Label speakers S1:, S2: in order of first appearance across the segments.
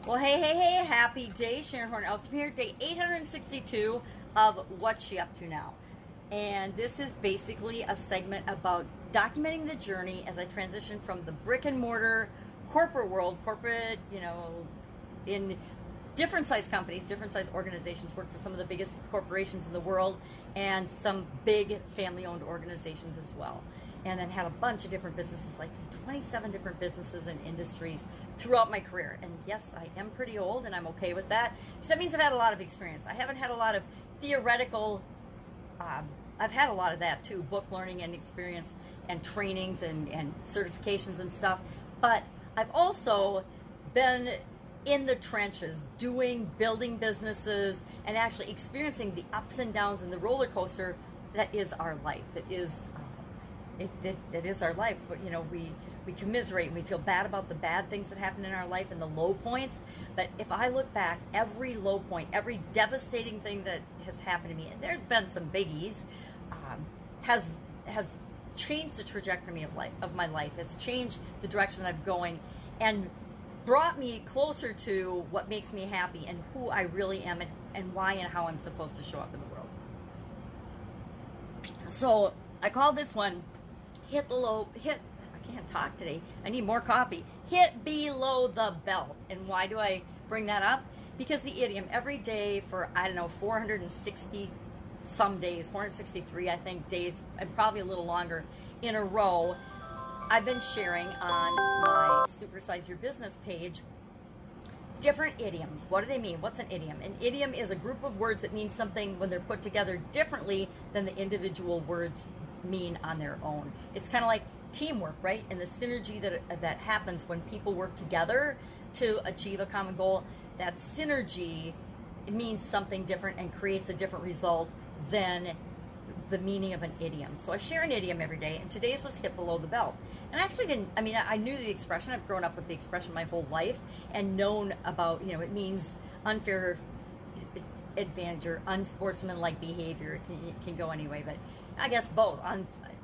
S1: Well, hey, happy day. Sharon Horne-Ellstrom here, day 862 of What's She Up To Now. And this is basically a segment about documenting the journey as I transition from the brick and mortar corporate world, in different size companies, different size organizations, work for some of the biggest corporations in the world and some big family-owned organizations as well. And then had a bunch of different businesses, like 27 different businesses and industries throughout my career. And yes, I am pretty old, and I'm okay with that, because that means I've had a lot of experience. I haven't had a lot of theoretical, I've had a lot of that too, book learning and experience and trainings and certifications and stuff. But I've also been in the trenches building businesses and actually experiencing the ups and downs and the roller coaster that is our life. That is our life. But we commiserate and we feel bad about the bad things that happen in our life and the low points. But if I look back, every low point, every devastating thing that has happened to me, and there's been some biggies, has changed the trajectory of my life, has changed the direction I'm going, and brought me closer to what makes me happy and who I really am and why and how I'm supposed to show up in the world. So I call this one I can't talk today. I need more coffee. Hit below the belt. And why do I bring that up? Because the idiom, every day for, 460 some days, 463, I think, days, and probably a little longer in a row, I've been sharing on my Supersize Your Business page different idioms. What do they mean? What's an idiom? An idiom is a group of words that mean something when they're put together differently than the individual words mean on their own. It's kind of like teamwork, right? And the synergy that happens when people work together to achieve a common goal. That synergy, it means something different and creates a different result than the meaning of an idiom. So I share an idiom every day, and today's was hit below the belt. And I actually I knew the expression. I've grown up with the expression my whole life and known about, it means unfair advantage or unsportsmanlike behavior. It can go anyway, but I guess both,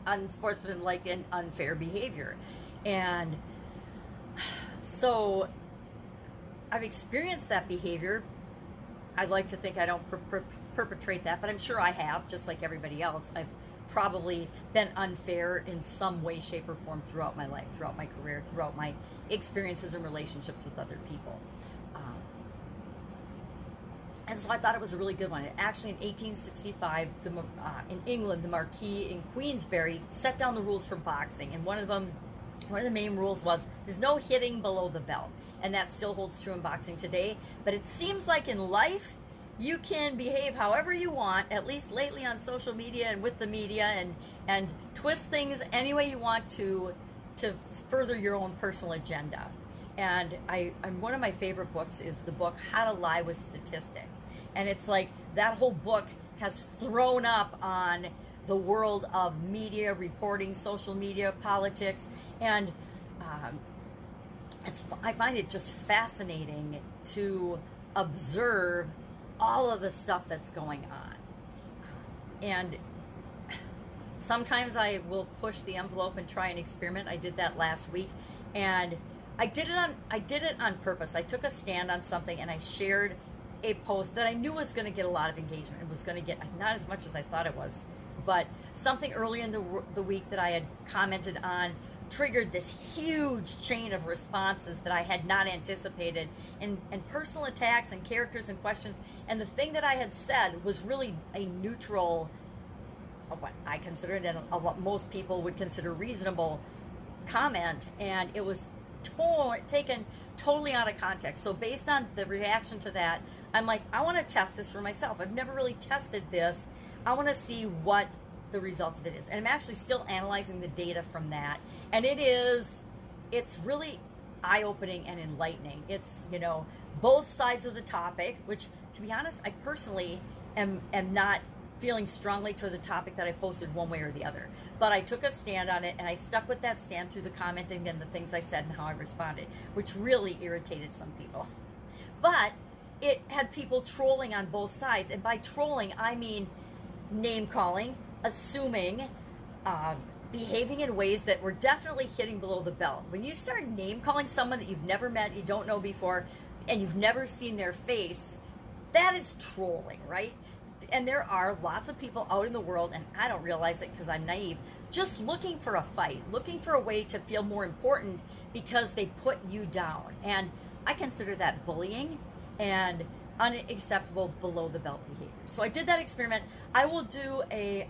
S1: unsportsmanlike and unfair behavior. And so I've experienced that behavior. I'd like to think I don't perpetrate that, but I'm sure I have, just like everybody else. I've probably been unfair in some way, shape, or form throughout my life, throughout my career, throughout my experiences and relationships with other people. And so I thought it was a really good one. Actually, in 1865, in England, the Marquis in Queensberry set down the rules for boxing, and one of the main rules was there's no hitting below the belt, and that still holds true in boxing today. But it seems like in life, you can behave however you want, at least lately on social media and with the media, and twist things any way you want to further your own personal agenda. And one of my favorite books is the book How to Lie with Statistics. And it's like that whole book has thrown up on the world of media, reporting, social media, politics, and I find it just fascinating to observe all of the stuff that's going on. And sometimes I will push the envelope and try an experiment. I did that last week, and I did it on purpose. I took a stand on something and I shared a post that I knew was going to get a lot of engagement. It was going to get not as much as I thought it was, but something early in the week that I had commented on triggered this huge chain of responses that I had not anticipated, and personal attacks and characters and questions. And the thing that I had said was really a neutral, what I considered and what most people would consider reasonable comment, and it was taken totally out of context. So based on the reaction to that, I'm like, I want to test this for myself. I've never really tested this. I want to see what the result of it is. And I'm actually still analyzing the data from that. And it's really eye-opening and enlightening. It's, both sides of the topic, which, to be honest, I personally am not feeling strongly toward the topic that I posted one way or the other. But I took a stand on it, and I stuck with that stand through the commenting and the things I said and how I responded, which really irritated some people. But it had people trolling on both sides. And by trolling, I mean name-calling, assuming, behaving in ways that were definitely hitting below the belt. When you start name-calling someone that you've never met, you don't know before, and you've never seen their face, that is trolling, right? And there are lots of people out in the world, and I don't realize it because I'm naive, just looking for a fight, looking for a way to feel more important because they put you down. And I consider that bullying and unacceptable, below the belt behavior. So I did that experiment. I will do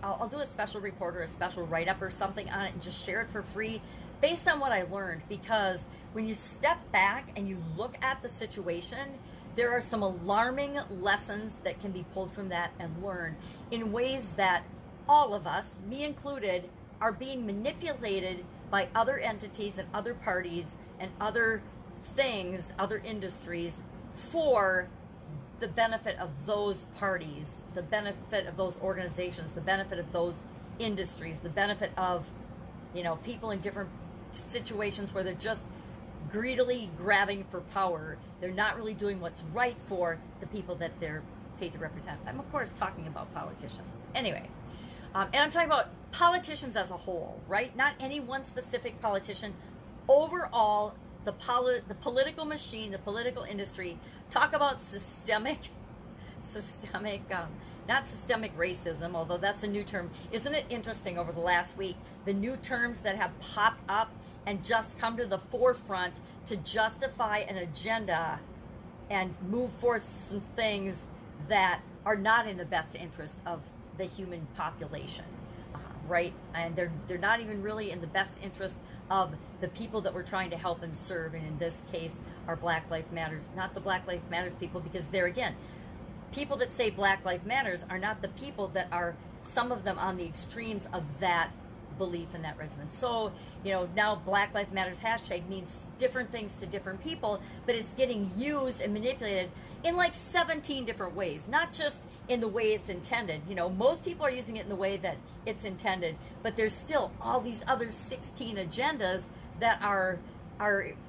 S1: I'll do a special report or a special write-up or something on it and just share it for free based on what I learned, because when you step back and you look at the situation, there are some alarming lessons that can be pulled from that and learned in ways that all of us, me included, are being manipulated by other entities and other parties and other things, other industries, for the benefit of those parties, the benefit of those organizations, the benefit of those industries, the benefit of, people in different situations where they're just greedily grabbing for power. They're not really doing what's right for the people that they're paid to represent. I'm, of course, talking about politicians. Anyway, and I'm talking about politicians as a whole, right? Not any one specific politician. Overall, the political machine, the political industry, talk about not systemic racism, although that's a new term. Isn't it interesting over the last week, the new terms that have popped up and just come to the forefront to justify an agenda and move forth some things that are not in the best interest of the human population, right? And they're not even really in the best interest of the people that we're trying to help and serve, and in this case, our Black Lives Matters, not the Black Lives Matters people, because there again, people that say Black Lives Matters are not the people that are, some of them, on the extremes of that belief in that regimen. So, now Black Lives Matters hashtag means different things to different people, but it's getting used and manipulated in like 17 different ways, not just in the way it's intended. Most people are using it in the way that it's intended, but there's still all these other 16 agendas that are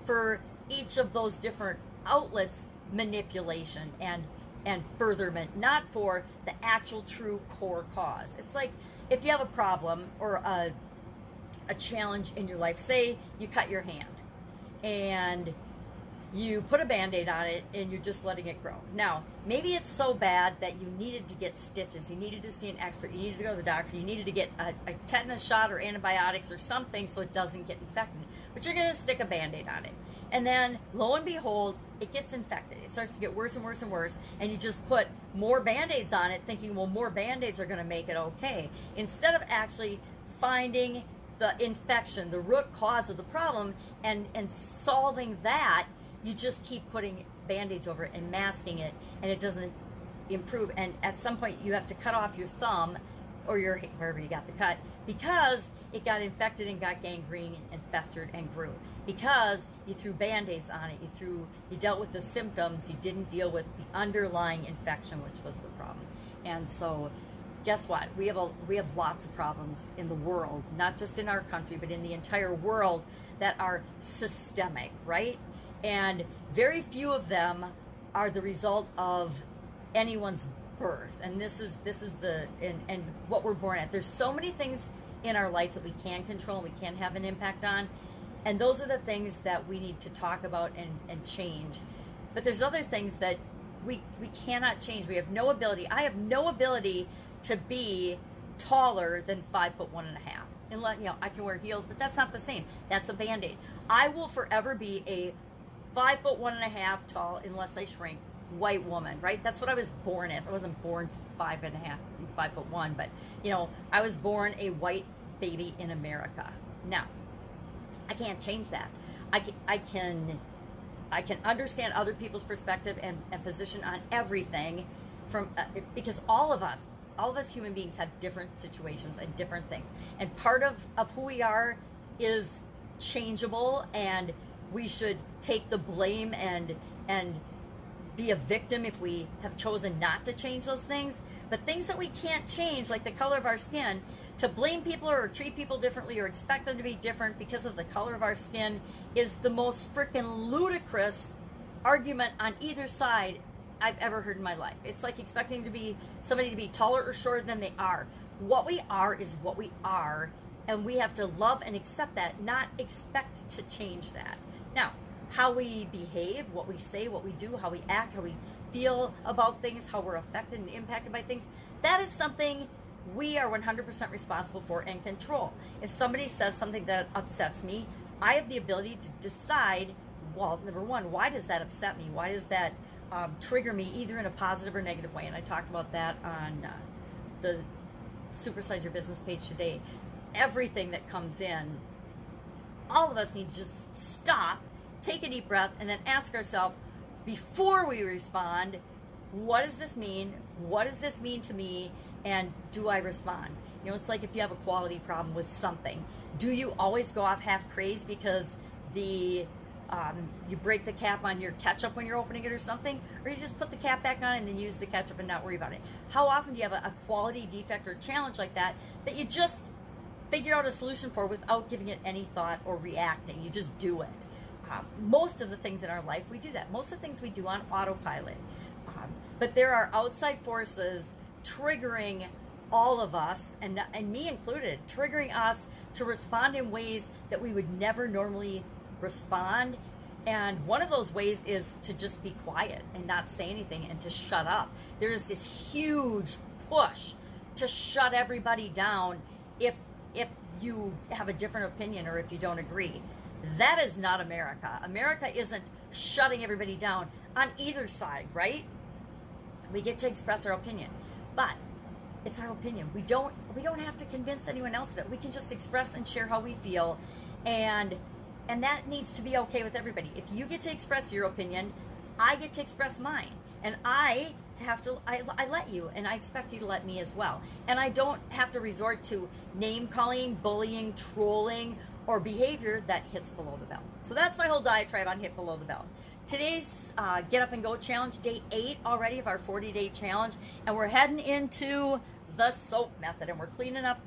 S1: for each of those different outlets, manipulation and furtherment, not for the actual true core cause. It's like if you have a problem or a challenge in your life, say you cut your hand and you put a Band-Aid on it and you're just letting it grow. Now, maybe it's so bad that you needed to get stitches, you needed to see an expert, you needed to go to the doctor, you needed to get a tetanus shot or antibiotics or something so it doesn't get infected. But you're going to stick a Band-Aid on it. And then, lo and behold, it gets infected. It starts to get worse and worse and worse, and you just put more Band-Aids on it thinking, well, more Band-Aids are going to make it okay. Instead of actually finding the infection, the root cause of the problem, and solving that, you just keep putting Band-Aids over it and masking it, and it doesn't improve. And at some point, you have to cut off your thumb or wherever you got the cut, because it got infected and got gangrene and festered and grew. Because you threw Band-Aids on it, you dealt with the symptoms, you didn't deal with the underlying infection, which was the problem. And so, guess what? We have lots of problems in the world, not just in our country, but in the entire world, that are systemic, right? And very few of them are the result of anyone's birth. And this is and what we're born at. There's so many things in our life that we can control and we can have an impact on. And those are the things that we need to talk about and change. But there's other things that we cannot change. We have no ability. I have no ability to be taller than 5'1.5". Unless, I can wear heels, but that's not the same. That's a Band-Aid. I will forever be a 5'1.5" tall, unless I shrink, white woman, right? That's what I was born as. I wasn't born 5'1", but I was born a white baby in America. Now, I can't change that. I can understand other people's perspective and position on everything from because all of us human beings have different situations and different things, and part of who we are is changeable, and we should take the blame and be a victim if we have chosen not to change those things. But things that we can't change, like the color of our skin, to blame people or treat people differently or expect them to be different because of the color of our skin is the most freaking ludicrous argument on either side I've ever heard in my life. It's like expecting somebody to be taller or shorter than they are. What we are is what we are, and we have to love and accept that, not expect to change that. Now, how we behave, what we say, what we do, how we act, how we feel about things, how we're affected and impacted by things, that is something we are 100% responsible for and control. If somebody says something that upsets me, I have the ability to decide, well, number one, why does that upset me? Why does that trigger me either in a positive or negative way? And I talked about that on the Supersize Your Business page today. Everything that comes in, all of us need to just stop, take a deep breath, and then ask ourselves, before we respond, what does this mean? What does this mean to me? And do I respond? You know, it's like if you have a quality problem with something, do you always go off half crazed because you break the cap on your ketchup when you're opening it or something? Or you just put the cap back on and then use the ketchup and not worry about it? How often do you have a quality defect or challenge like that that you just figure out a solution for without giving it any thought or reacting? You just do it. Most of the things in our life, we do that. Most of the things we do on autopilot. But there are outside forces triggering all of us, and me included, triggering us to respond in ways that we would never normally respond. And one of those ways is to just be quiet and not say anything and to shut up. There's this huge push to shut everybody down if you have a different opinion or if you don't agree. That is not America. America isn't shutting everybody down on either side, right? We get to express our opinion, but it's our opinion. We don't have to convince anyone else of it. We can just express and share how we feel, and that needs to be okay with everybody. If you get to express your opinion, I get to express mine, and I let you, and I expect you to let me as well. And I don't have to resort to name calling, bullying, trolling, or behavior that hits below the belt. So that's my whole diatribe on hit below the belt. Today's Get Up and Go challenge, day 8 already of our 40-day challenge, and we're heading into the SOAP method, and we're cleaning up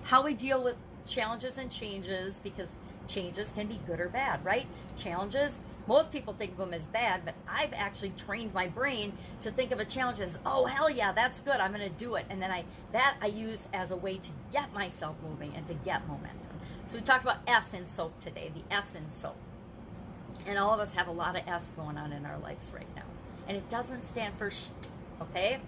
S1: how we deal with challenges and changes, because changes can be good or bad, right? Challenges, most people think of them as bad, but I've actually trained my brain to think of a challenge as, oh, hell yeah, that's good, I'm going to do it. And then I use as a way to get myself moving and to get momentum. So we talked about S in SOAP today, the S in SOAP. And all of us have a lot of S going on in our lives right now. And it doesn't stand for sh, okay?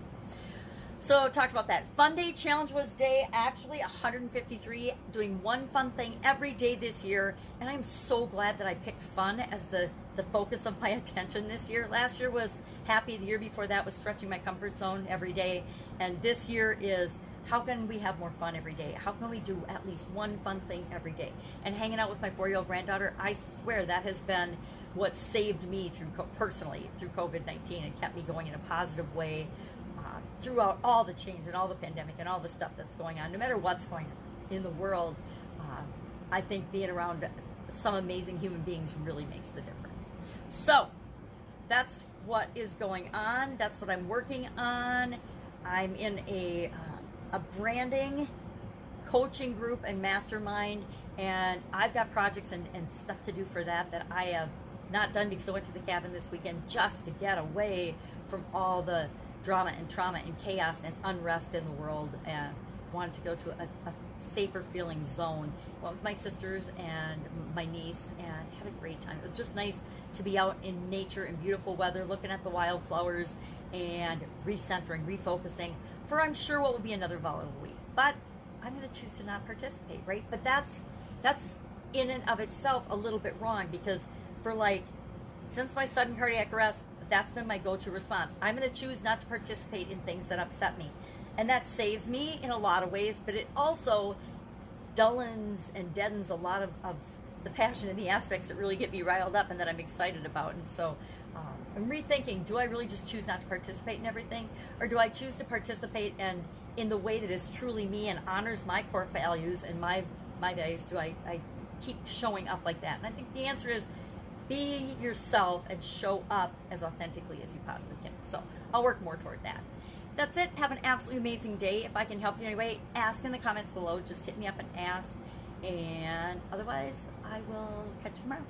S1: So talked about that. Fun Day Challenge was day actually 153, doing one fun thing every day this year. And I'm so glad that I picked fun as the focus of my attention this year. Last year was happy. The year before that was stretching my comfort zone every day. And this year is, how can we have more fun every day? How can we do at least one fun thing every day? And hanging out with my 4-year-old granddaughter, I swear that has been what saved me personally through COVID-19 and kept me going in a positive way throughout all the change and all the pandemic and all the stuff that's going on. No matter what's going on in the world, I think being around some amazing human beings really makes the difference. So that's what is going on. That's what I'm working on. I'm in a branding coaching group and mastermind, and I've got projects and stuff to do for that I have not done because I went to the cabin this weekend just to get away from all the drama and trauma and chaos and unrest in the world, and wanted to go to a safer feeling zone. Went with my sisters and my niece and had a great time. It was just nice to be out in nature in beautiful weather, looking at the wildflowers and recentering, refocusing for, I'm sure, what will be another volatile week. But I'm going to choose to not participate, right? But that's in and of itself a little bit wrong, because since my sudden cardiac arrest, that's been my go-to response. I'm going to choose not to participate in things that upset me. And that saves me in a lot of ways, but it also dullens and deadens a lot of the passion and the aspects that really get me riled up and that I'm excited about. And so I'm rethinking, do I really just choose not to participate in everything? Or do I choose to participate and in the way that is truly me and honors my core values and my values? Do I keep showing up like that? And I think the answer is, be yourself and show up as authentically as you possibly can. So I'll work more toward that. That's it. Have an absolutely amazing day. If I can help you in any way, ask in the comments below. Just hit me up and ask. And otherwise, I will catch you tomorrow.